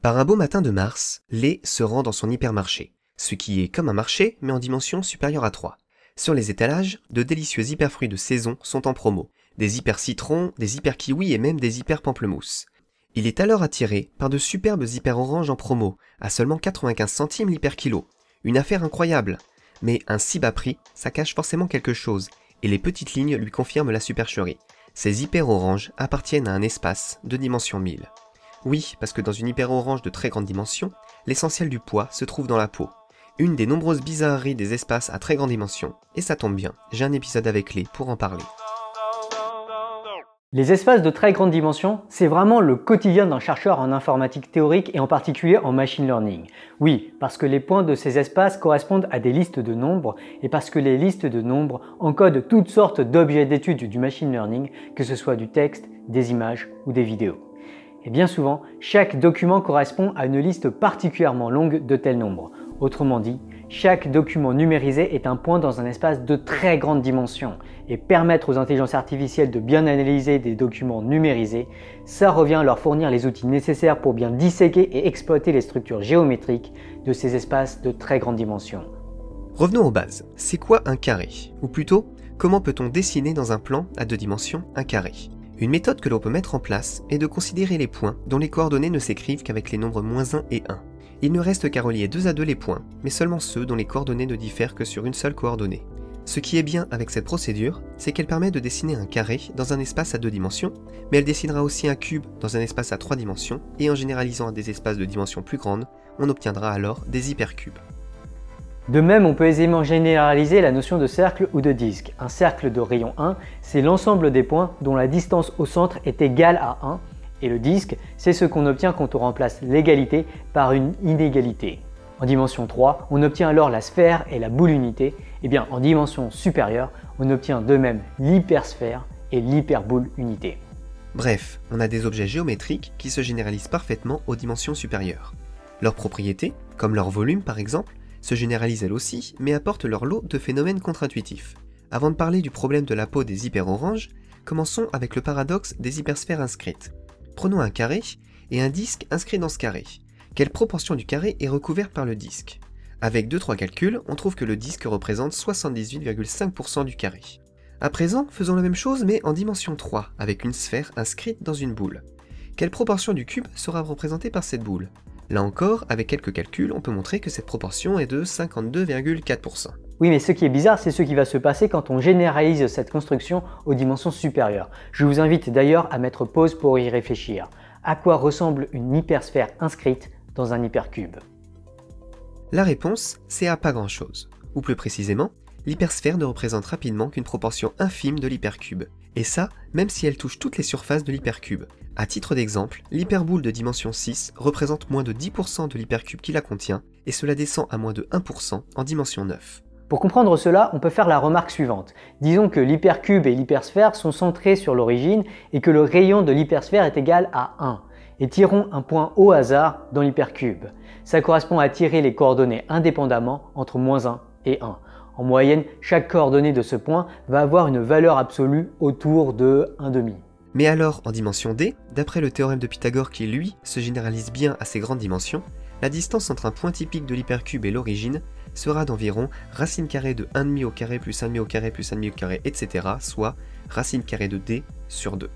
Par un beau matin de mars, Lé se rend dans son hypermarché, ce qui est comme un marché mais en dimension supérieure à 3. Sur les étalages, de délicieux hyperfruits de saison sont en promo, des hyper citrons, des hyper kiwis et même des hyper pamplemousses. Il est alors attiré par de superbes hyper oranges en promo, à seulement 95 centimes l'hyper kilo. Une affaire incroyable. Mais un si bas prix, ça cache forcément quelque chose, et les petites lignes lui confirment la supercherie. Ces hyper oranges appartiennent à un espace de dimension 1000. Oui, parce que dans une hyper orange de très grande dimension, l'essentiel du poids se trouve dans la peau. Une des nombreuses bizarreries des espaces à très grande dimension, et ça tombe bien, j'ai un épisode avec Lé pour en parler. Les espaces de très grande dimension, c'est vraiment le quotidien d'un chercheur en informatique théorique et en particulier en machine learning. Oui, parce que les points de ces espaces correspondent à des listes de nombres et parce que les listes de nombres encodent toutes sortes d'objets d'étude du machine learning, que ce soit du texte, des images ou des vidéos. Et bien souvent, chaque document correspond à une liste particulièrement longue de tels nombres. Autrement dit, chaque document numérisé est un point dans un espace de très grande dimension. Et permettre aux intelligences artificielles de bien analyser des documents numérisés, ça revient à leur fournir les outils nécessaires pour bien disséquer et exploiter les structures géométriques de ces espaces de très grande dimension. Revenons aux bases. C'est quoi un carré? Ou plutôt, comment peut-on dessiner dans un plan à 2 dimensions un carré? Une méthode que l'on peut mettre en place est de considérer les points dont les coordonnées ne s'écrivent qu'avec les nombres -1 et 1. Il ne reste qu'à relier 2 à 2 les points, mais seulement ceux dont les coordonnées ne diffèrent que sur une seule coordonnée. Ce qui est bien avec cette procédure, c'est qu'elle permet de dessiner un carré dans un espace à 2 dimensions, mais elle dessinera aussi un cube dans un espace à 3 dimensions, et en généralisant à des espaces de dimensions plus grandes, on obtiendra alors des hypercubes. De même, on peut aisément généraliser la notion de cercle ou de disque. Un cercle de rayon 1, c'est l'ensemble des points dont la distance au centre est égale à 1, et le disque, c'est ce qu'on obtient quand on remplace l'égalité par une inégalité. En dimension 3, on obtient alors la sphère et la boule unité, et bien en dimension supérieure, on obtient de même l'hypersphère et l'hyperboule unité. Bref, on a des objets géométriques qui se généralisent parfaitement aux dimensions supérieures. Leurs propriétés, comme leur volume par exemple, se généralisent elles aussi, mais apportent leur lot de phénomènes contre-intuitifs. Avant de parler du problème de la peau des hyperoranges, commençons avec le paradoxe des hypersphères inscrites. Prenons un carré et un disque inscrit dans ce carré. Quelle proportion du carré est recouverte par le disque? Avec 2-3 calculs, on trouve que le disque représente 78,5% du carré. À présent, faisons la même chose mais en dimension 3, avec une sphère inscrite dans une boule. Quelle proportion du cube sera représentée par cette boule? Là encore, avec quelques calculs, on peut montrer que cette proportion est de 52,4%. Oui, mais ce qui est bizarre, c'est ce qui va se passer quand on généralise cette construction aux dimensions supérieures. Je vous invite d'ailleurs à mettre pause pour y réfléchir. À quoi ressemble une hypersphère inscrite dans un hypercube? La réponse, c'est à pas grand-chose. Ou plus précisément, l'hypersphère ne représente rapidement qu'une proportion infime de l'hypercube. Et ça, même si elle touche toutes les surfaces de l'hypercube. À titre d'exemple, l'hyperboule de dimension 6 représente moins de 10% de l'hypercube qui la contient, et cela descend à moins de 1% en dimension 9. Pour comprendre cela, on peut faire la remarque suivante. Disons que l'hypercube et l'hypersphère sont centrés sur l'origine et que le rayon de l'hypersphère est égal à 1. Et tirons un point au hasard dans l'hypercube. Ça correspond à tirer les coordonnées indépendamment entre -1 et 1. En moyenne, chaque coordonnée de ce point va avoir une valeur absolue autour de 1,5. Mais alors, en dimension D, d'après le théorème de Pythagore qui, lui, se généralise bien à ces grandes dimensions, la distance entre un point typique de l'hypercube et l'origine sera d'environ racine carrée de 1,5 au carré plus 1,5 au carré plus 1,5 au carré, etc., soit racine carrée de D sur 2.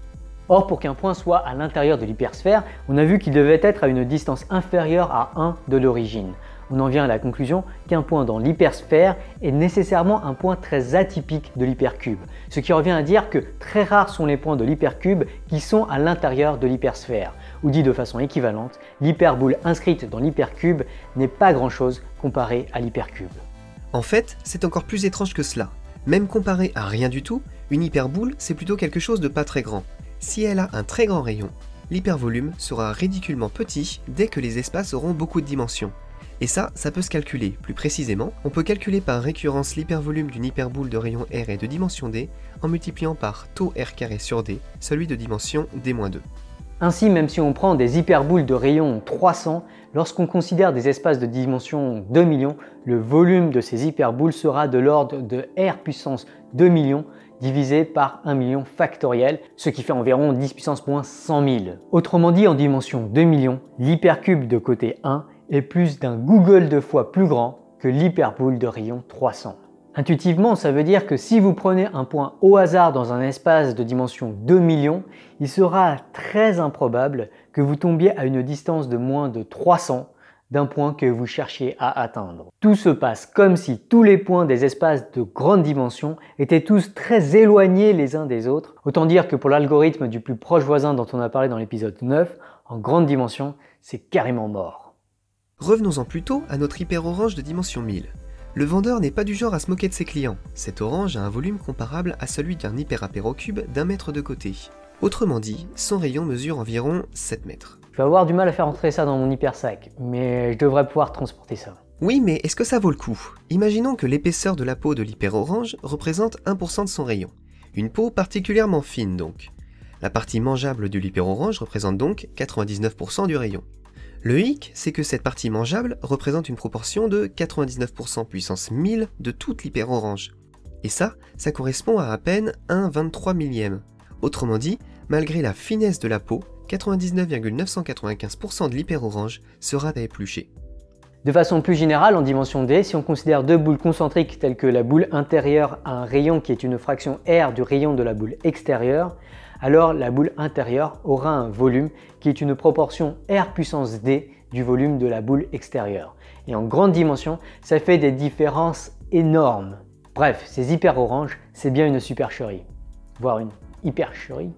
Or, pour qu'un point soit à l'intérieur de l'hypersphère, on a vu qu'il devait être à une distance inférieure à 1 de l'origine. On en vient à la conclusion qu'un point dans l'hypersphère est nécessairement un point très atypique de l'hypercube, ce qui revient à dire que très rares sont les points de l'hypercube qui sont à l'intérieur de l'hypersphère. Ou dit de façon équivalente, l'hyperboule inscrite dans l'hypercube n'est pas grand-chose comparé à l'hypercube. En fait, c'est encore plus étrange que cela. Même comparé à rien du tout, une hyperboule, c'est plutôt quelque chose de pas très grand. Si elle a un très grand rayon, l'hypervolume sera ridiculement petit dès que les espaces auront beaucoup de dimensions. Et ça peut se calculer. Plus précisément, on peut calculer par récurrence l'hypervolume d'une hyperboule de rayon R et de dimension D en multipliant par taux R carré sur D, celui de dimension D-2. Ainsi, même si on prend des hyperboules de rayon 300, lorsqu'on considère des espaces de dimension 2 millions, le volume de ces hyperboules sera de l'ordre de R puissance 2 millions, divisé par 1 million factoriel, ce qui fait environ 10 puissance moins 100 000. Autrement dit, en dimension 2 millions, l'hypercube de côté 1 est plus d'un Google de fois plus grand que l'hyperboule de rayon 300. Intuitivement, ça veut dire que si vous prenez un point au hasard dans un espace de dimension 2 millions, il sera très improbable que vous tombiez à une distance de moins de 300 d'un point que vous cherchiez à atteindre. Tout se passe comme si tous les points des espaces de grande dimension étaient tous très éloignés les uns des autres. Autant dire que pour l'algorithme du plus proche voisin dont on a parlé dans l'épisode 9, en grande dimension, c'est carrément mort. Revenons-en plutôt à notre hyper-orange de dimension 1000. Le vendeur n'est pas du genre à se moquer de ses clients. Cet orange a un volume comparable à celui d'un hyperapérocube d'1 mètre de côté. Autrement dit, son rayon mesure environ 7 mètres. Je vais avoir du mal à faire entrer ça dans mon hyper sac, mais je devrais pouvoir transporter ça. Oui, mais est-ce que ça vaut le coup? Imaginons que l'épaisseur de la peau de l'hyper-orange représente 1% de son rayon. Une peau particulièrement fine donc. La partie mangeable de l'hyper-orange représente donc 99% du rayon. Le hic, c'est que cette partie mangeable représente une proportion de 99% puissance 1000 de toute l'hyper-orange. Et ça correspond à peine 1/23 millième. Autrement dit, malgré la finesse de la peau, 99,995% de l'hyper-orange sera à éplucher. De façon plus générale, en dimension D, si on considère deux boules concentriques telles que la boule intérieure a un rayon qui est une fraction R du rayon de la boule extérieure, alors la boule intérieure aura un volume qui est une proportion R puissance D du volume de la boule extérieure. Et en grande dimension, ça fait des différences énormes. Bref, ces hyper-oranges, c'est bien une supercherie, voire une hypercherie.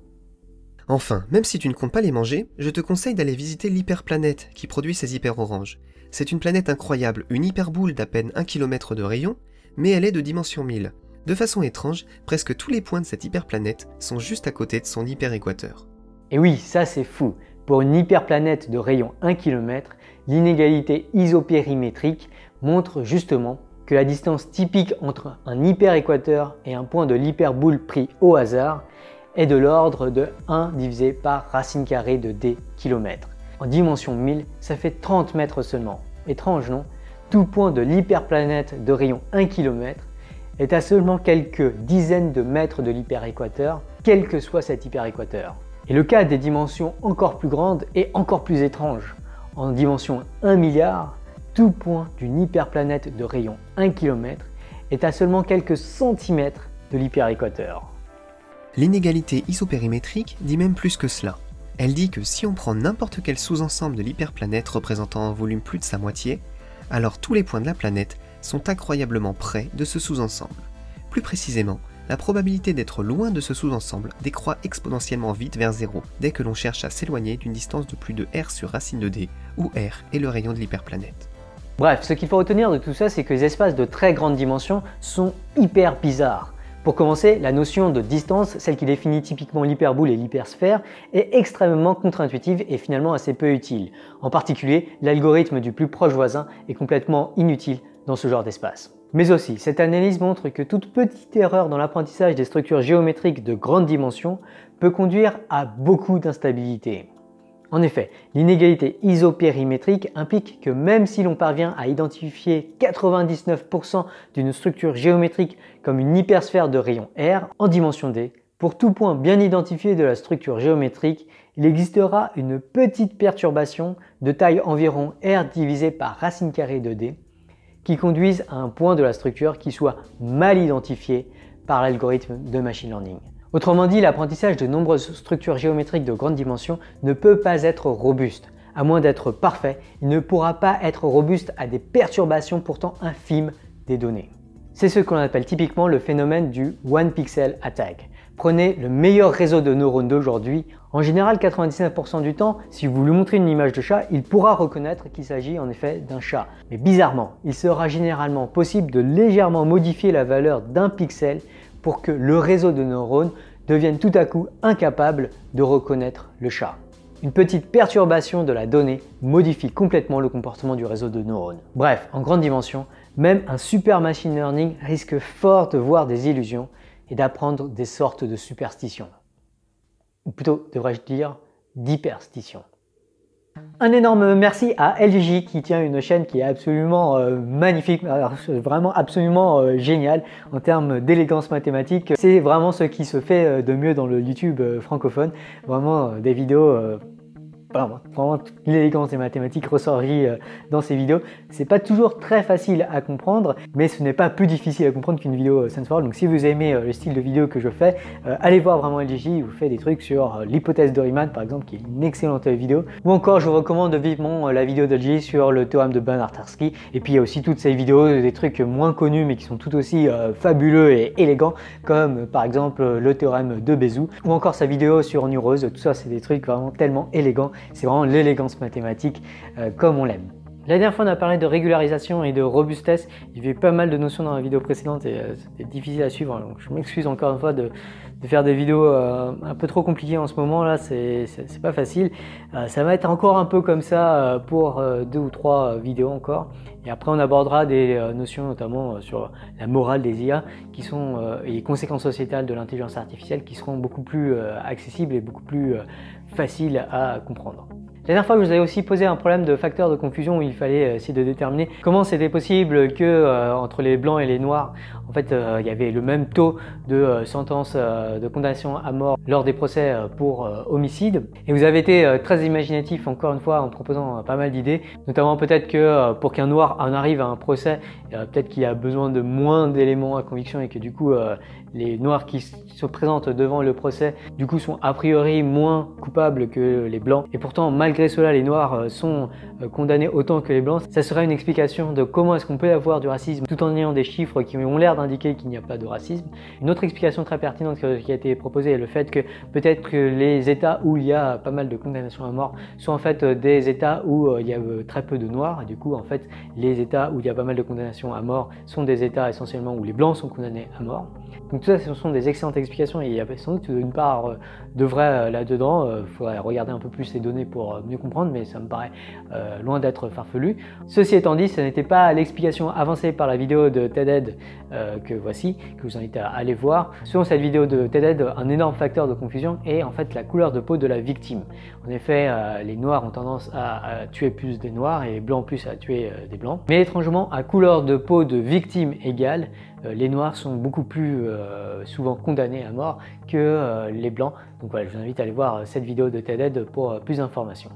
Enfin, même si tu ne comptes pas les manger, je te conseille d'aller visiter l'hyperplanète qui produit ces hyper-oranges. C'est une planète incroyable, une hyperboule d'à peine 1 km de rayon, mais elle est de dimension 1000. De façon étrange, presque tous les points de cette hyperplanète sont juste à côté de son hyperéquateur. Et oui, ça c'est fou. Pour une hyperplanète de rayon 1 km, l'inégalité isopérimétrique montre justement que la distance typique entre un hyperéquateur et un point de l'hyperboule pris au hasard est de l'ordre de 1 divisé par racine carrée de d km. En dimension 1000, ça fait 30 mètres seulement. Étrange, non? Tout point de l'hyperplanète de rayon 1 km est à seulement quelques dizaines de mètres de l'hyperéquateur, quel que soit cet hyperéquateur. Et le cas des dimensions encore plus grandes est encore plus étrange. En dimension 1 milliard, tout point d'une hyperplanète de rayon 1 km est à seulement quelques centimètres de l'hyperéquateur. L'inégalité isopérimétrique dit même plus que cela. Elle dit que si on prend n'importe quel sous-ensemble de l'hyperplanète représentant un volume plus de sa moitié, alors tous les points de la planète sont incroyablement près de ce sous-ensemble. Plus précisément, la probabilité d'être loin de ce sous-ensemble décroît exponentiellement vite vers 0 dès que l'on cherche à s'éloigner d'une distance de plus de R sur racine de D, où R est le rayon de l'hyperplanète. Bref, ce qu'il faut retenir de tout ça, c'est que les espaces de très grande dimension sont hyper bizarres. Pour commencer, la notion de distance, celle qui définit typiquement l'hyperboule et l'hypersphère, est extrêmement contre-intuitive et finalement assez peu utile. En particulier, l'algorithme du plus proche voisin est complètement inutile dans ce genre d'espace. Mais aussi, cette analyse montre que toute petite erreur dans l'apprentissage des structures géométriques de grande dimension peut conduire à beaucoup d'instabilité. En effet, l'inégalité isopérimétrique implique que même si l'on parvient à identifier 99% d'une structure géométrique comme une hypersphère de rayon R en dimension D, pour tout point bien identifié de la structure géométrique, il existera une petite perturbation de taille environ R divisé par racine carrée de D qui conduise à un point de la structure qui soit mal identifié par l'algorithme de machine learning. Autrement dit, l'apprentissage de nombreuses structures géométriques de grande dimension ne peut pas être robuste. À moins d'être parfait, il ne pourra pas être robuste à des perturbations pourtant infimes des données. C'est ce qu'on appelle typiquement le phénomène du One Pixel Attack. Prenez le meilleur réseau de neurones d'aujourd'hui. En général, 99% du temps, si vous lui montrez une image de chat, il pourra reconnaître qu'il s'agit en effet d'un chat. Mais bizarrement, il sera généralement possible de légèrement modifier la valeur d'un pixel pour que le réseau de neurones devienne tout à coup incapable de reconnaître le chat. Une petite perturbation de la donnée modifie complètement le comportement du réseau de neurones. Bref, en grande dimension, même un super machine learning risque fort de voir des illusions et d'apprendre des sortes de superstitions. Ou plutôt, devrais-je dire, d'hyperstitions. Un énorme merci à LGJ qui tient une chaîne qui est absolument magnifique, alors, vraiment absolument géniale en termes d'élégance mathématique. C'est vraiment ce qui se fait de mieux dans le YouTube francophone. Vraiment des vidéos... Vraiment toute l'élégance des mathématiques ressortie dans ces vidéos. C'est pas toujours très facile à comprendre, mais ce n'est pas plus difficile à comprendre qu'une vidéo SenseForAll. Donc si vous aimez le style de vidéo que je fais, allez voir vraiment LGJ. Il vous fait des trucs sur l'hypothèse de Riemann par exemple, qui est une excellente vidéo. Ou encore je vous recommande vivement la vidéo de LGJ sur le théorème de Bernard-Tarski. Et puis il y a aussi toutes ces vidéos, des trucs moins connus mais qui sont tout aussi fabuleux et élégants, comme par exemple le théorème de Bézout, ou encore sa vidéo sur Nureuse. Tout ça c'est des trucs vraiment tellement élégants. C'est vraiment l'élégance mathématique comme on l'aime. La dernière fois, on a parlé de régularisation et de robustesse. Il y avait pas mal de notions dans la vidéo précédente et c'était difficile à suivre. Donc, je m'excuse encore une fois de faire des vidéos un peu trop compliquées en ce moment. Là, c'est pas facile. Ça va être encore un peu comme ça pour 2 ou 3 vidéos encore. Et après, on abordera des notions notamment sur la morale des IA qui sont, et les conséquences sociétales de l'intelligence artificielle qui seront beaucoup plus accessibles et beaucoup plus faciles à comprendre. La dernière fois, je vous avais aussi posé un problème de facteur de confusion où il fallait essayer de déterminer comment c'était possible que entre les blancs et les noirs, en fait, il y avait le même taux de sentence de condamnation à mort lors des procès pour homicide. Et vous avez été très imaginatif, encore une fois, en proposant pas mal d'idées, notamment peut-être que pour qu'un noir en arrive à un procès, peut-être qu'il a besoin de moins d'éléments à conviction et que du coup, les noirs qui se présentent devant le procès, du coup, sont a priori moins coupables que les blancs. Et pourtant, malgré cela, les noirs sont condamnés autant que les blancs. Ça serait une explication de comment est-ce qu'on peut avoir du racisme tout en ayant des chiffres qui ont l'air d'indiquer qu'il n'y a pas de racisme. Une autre explication très pertinente qui a été proposée est le fait que peut-être que les États où il y a pas mal de condamnations à mort sont en fait des États où il y a très peu de noirs. Et du coup, en fait, les États où il y a pas mal de condamnations à mort sont des États essentiellement où les blancs sont condamnés à mort. Donc tout ça, ce sont des excellentes explications et il y a sans doute une part de vrai là-dedans. Il faudrait regarder un peu plus les données pour mieux comprendre, mais ça me paraît loin d'être farfelu. Ceci étant dit, ce n'était pas l'explication avancée par la vidéo de TED-Ed que voici, que je vous invite à aller voir. Selon cette vidéo de TED-Ed, un énorme facteur de confusion est en fait la couleur de peau de la victime. En effet, les noirs ont tendance à tuer plus des noirs et les blancs plus à tuer des blancs. Mais étrangement, à couleur de peau de victime égale, les noirs sont beaucoup plus souvent condamnés à mort que les blancs. Donc voilà, je vous invite à aller voir cette vidéo de TED-Ed pour plus d'informations.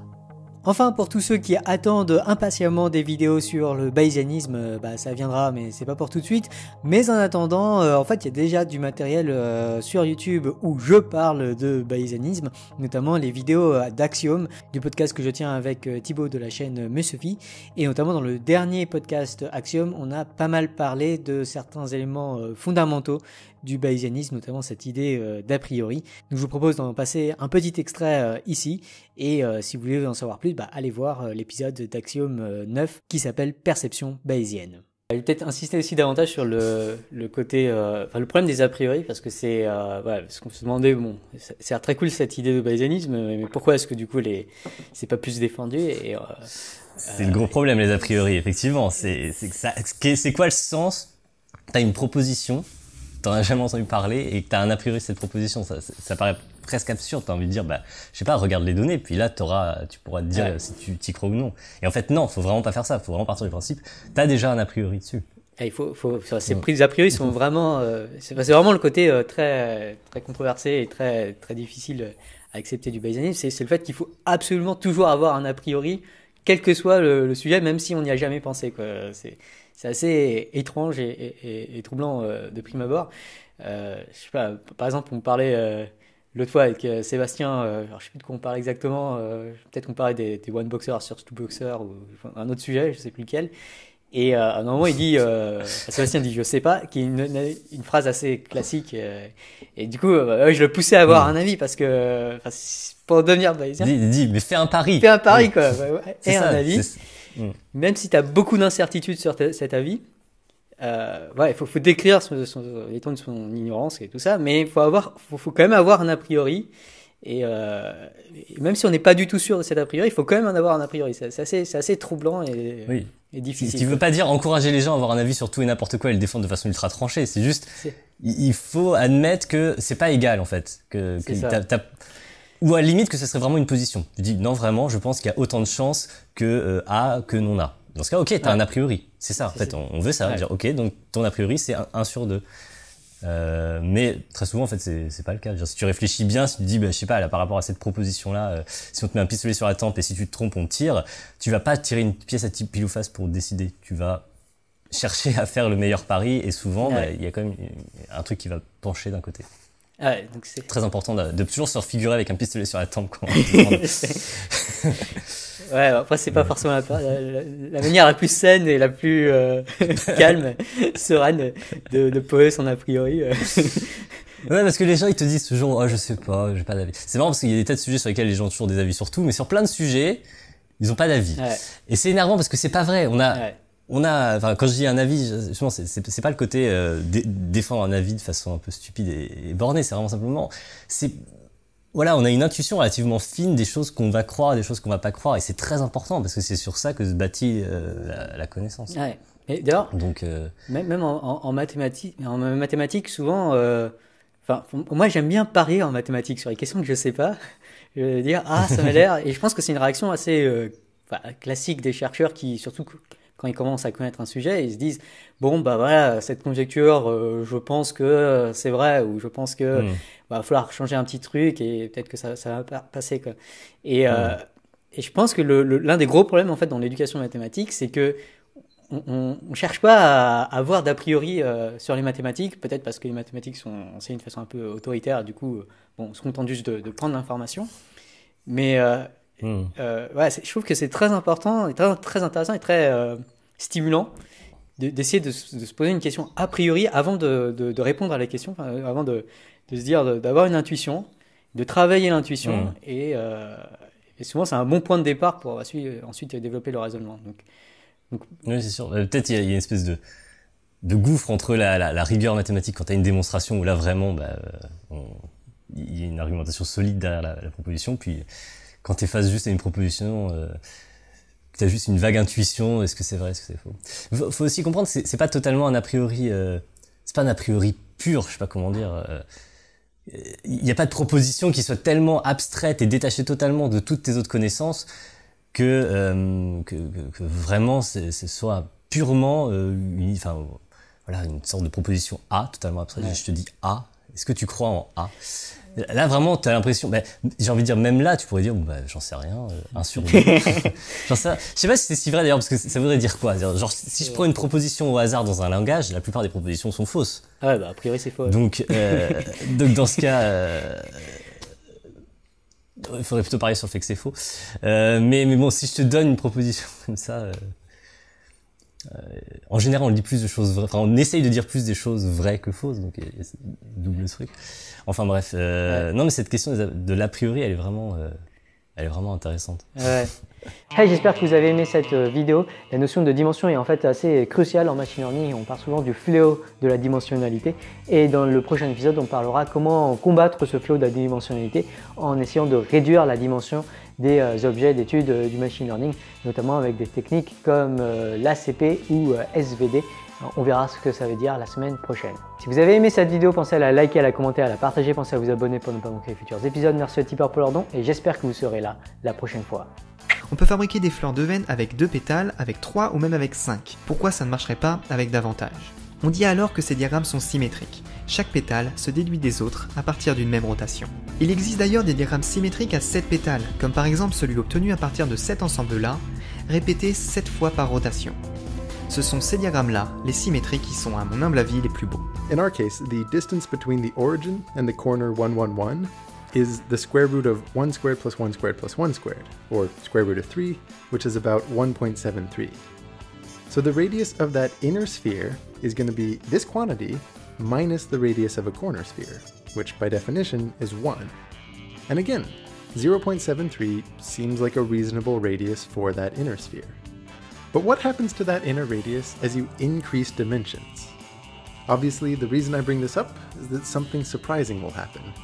Enfin, pour tous ceux qui attendent impatiemment des vidéos sur le bayésianisme, ça viendra, mais c'est pas pour tout de suite. Mais en attendant, en fait, il y a déjà du matériel sur YouTube où je parle de bayésianisme, notamment les vidéos d'Axiom, du podcast que je tiens avec Thibaut de la chaîne Messevi. Et notamment dans le dernier podcast Axiom, on a pas mal parlé de certains éléments fondamentaux du bayésianisme, notamment cette idée d'a priori. Donc je vous propose d'en passer un petit extrait ici, et si vous voulez en savoir plus, allez voir l'épisode d'Axiom 9 qui s'appelle Perception bayésienne. Je vais peut-être insister aussi davantage sur le côté, le problème des a priori, parce que c'est, parce qu'on se demandait, bon, c'est très cool cette idée de bayésianisme, mais pourquoi est-ce que du coup c'est pas plus défendu et c'est le gros problème, les a priori, effectivement. C'est quoi le sens? T'as une proposition, t'en as jamais entendu parler et que t'as un a priori cette proposition, ça paraît presque absurde. T'as envie de dire, je sais pas, regarde les données, puis là tu pourras te dire si tu t'y crois ou non. Et en fait, non, faut vraiment pas faire ça. Faut vraiment partir du principe, t'as déjà un a priori dessus. Il faut ces prises a priori sont vraiment, c'est vraiment le côté très très controversé et très très difficile à accepter du bayésianisme. C'est le fait qu'il faut absolument toujours avoir un a priori, quel que soit le sujet, même si on n'y a jamais pensé, quoi. C'est assez étrange et troublant de prime abord. Je sais pas, par exemple, on parlait l'autre fois avec Sébastien, alors je sais plus de quoi on parlait exactement, peut-être qu'on parlait des one boxers sur two boxers ou un autre sujet, je sais plus lequel. Et à un moment, il dit, Sébastien dit, je sais pas, qui est une phrase assez classique. Et du coup, je le poussais à avoir un avis parce que pour devenir bayésien. Dis, mais fais un pari. Fais un pari, quoi. Et un ça, avis. Même si tu as beaucoup d'incertitudes sur cet avis, il faut décrire l'étendue de son ignorance et tout ça, mais faut quand même avoir un a priori. Et même si on n'est pas du tout sûr de cet a priori, il faut quand même en avoir un a priori. C'est assez troublant et difficile. Ce qui veut pas dire encourager les gens à avoir un avis sur tout et n'importe quoi et le défendre de façon ultra tranchée. C'est juste, il faut admettre que c'est pas égal en fait. Ou à la limite que ce serait vraiment une position. Tu dis non vraiment, je pense qu'il y a autant de chances que A que non A. Dans ce cas, ok, t'as un a priori. C'est ça, en fait, on veut ça, dire ok, donc ton a priori c'est 1 sur 2. Mais très souvent en fait c'est pas le cas. Si tu réfléchis bien, si tu te dis je sais pas là, par rapport à cette proposition là, si on te met un pistolet sur la tempe et si tu te trompes on tire, tu vas pas tirer une pièce à type pile ou face pour décider. Tu vas chercher à faire le meilleur pari et souvent il y a quand même un truc qui va pencher d'un côté. Ouais, donc c'est très important de toujours se refigurer avec un pistolet sur la tempe quand on te demande. Ouais, après c'est pas forcément la manière la plus saine et la plus calme, sereine de poser son a priori. Ouais, parce que les gens ils te disent toujours je sais pas, j'ai pas d'avis. C'est marrant parce qu'il y a des tas de sujets sur lesquels les gens ont toujours des avis sur tout, mais sur plein de sujets ils ont pas d'avis. Ouais. Et c'est énervant parce que c'est pas vrai. Enfin, quand je dis un avis, justement, c'est pas le côté défendre un avis de façon un peu stupide et bornée. C'est vraiment simplement, voilà, on a une intuition relativement fine des choses qu'on va croire, des choses qu'on va pas croire, et c'est très important parce que c'est sur ça que se bâtit la connaissance. Ouais. Et d'ailleurs, même en mathématiques, souvent, moi j'aime bien parier en mathématiques sur les questions que je sais pas. Je vais dire ça m'a l'air, et je pense que c'est une réaction assez classique des chercheurs qui, surtout quand ils commencent à connaître un sujet, ils se disent voilà, cette conjecture, je pense que c'est vrai, ou je pense que va falloir changer un petit truc et peut-être que ça va passer quoi. Et je pense que l'un des gros problèmes en fait dans l'éducation mathématique, c'est que on cherche pas à avoir d'a priori sur les mathématiques, peut-être parce que les mathématiques sont enseignées de façon un peu autoritaire, du coup on se contente juste de prendre l'information, mais je trouve que c'est très important, et très intéressant et très stimulant d'essayer de se poser une question a priori avant de répondre à la question, avant de se dire d'avoir une intuition, de travailler l'intuition, et souvent c'est un bon point de départ pour ensuite développer le raisonnement. Donc... Oui, c'est sûr. Peut-être il y a une espèce de gouffre entre la rigueur mathématique quand tu as une démonstration où là vraiment il y a une argumentation solide derrière la proposition, puis quand tu es face juste à une proposition, que tu as juste une vague intuition, est-ce que c'est vrai, est-ce que c'est faux. Faut aussi comprendre que c'est pas totalement un a priori, c'est pas un a priori pur, je sais pas comment dire. Il n'y a pas de proposition qui soit tellement abstraite et détachée totalement de toutes tes autres connaissances que vraiment ce soit purement une sorte de proposition A totalement abstraite. Ouais. Je te dis A, est-ce que tu crois en A? Là vraiment tu as l'impression, j'ai envie de dire, même là tu pourrais dire j'en sais rien, 1 sur 2. Je sais pas si c'est si vrai d'ailleurs, parce que ça voudrait dire quoi, genre si je prends une proposition au hasard dans un langage, la plupart des propositions sont fausses. Ah ouais, a priori c'est faux. Donc dans ce cas il faudrait plutôt parier sur le fait que c'est faux. Mais bon, si je te donne une proposition comme ça, en général, on dit plus de choses vraies. Enfin, on essaye de dire plus des choses vraies que fausses, donc il y a double truc. Enfin bref, non, mais cette question de l'a priori, elle est vraiment intéressante. Ouais. Hey, j'espère que vous avez aimé cette vidéo. La notion de dimension est en fait assez cruciale en machine learning. On parle souvent du fléau de la dimensionnalité. Et dans le prochain épisode, on parlera comment combattre ce fléau de la dimensionnalité en essayant de réduire la dimension des objets d'étude du machine learning, notamment avec des techniques comme l'ACP ou SVD. On verra ce que ça veut dire la semaine prochaine. Si vous avez aimé cette vidéo, pensez à la liker, à la commenter, à la partager, pensez à vous abonner pour ne pas manquer les futurs épisodes. Merci aux tipeurs pour leur don et j'espère que vous serez là la prochaine fois. On peut fabriquer des fleurs d'Euven avec 2 pétales, avec 3 ou même avec 5. Pourquoi ça ne marcherait pas avec davantage? On dit alors que ces diagrammes sont symétriques. Chaque pétale se déduit des autres à partir d'une même rotation. Il existe d'ailleurs des diagrammes symétriques à 7 pétales, comme par exemple celui obtenu à partir de cet ensemble-là, répété 7 fois par rotation. Ce sont ces diagrammes-là, les symétriques, qui sont à mon humble avis les plus beaux. In our case, the distance between the origin and the corner 1, 1, 1 is the square root of 1 squared plus 1 squared plus 1 squared, or square root of 3, which is about 1.73. So the radius of that inner sphere is going to be this quantity minus the radius of a corner sphere, which by definition is 1. And again, 0.73 seems like a reasonable radius for that inner sphere. But what happens to that inner radius as you increase dimensions? Obviously, the reason I bring this up is that something surprising will happen.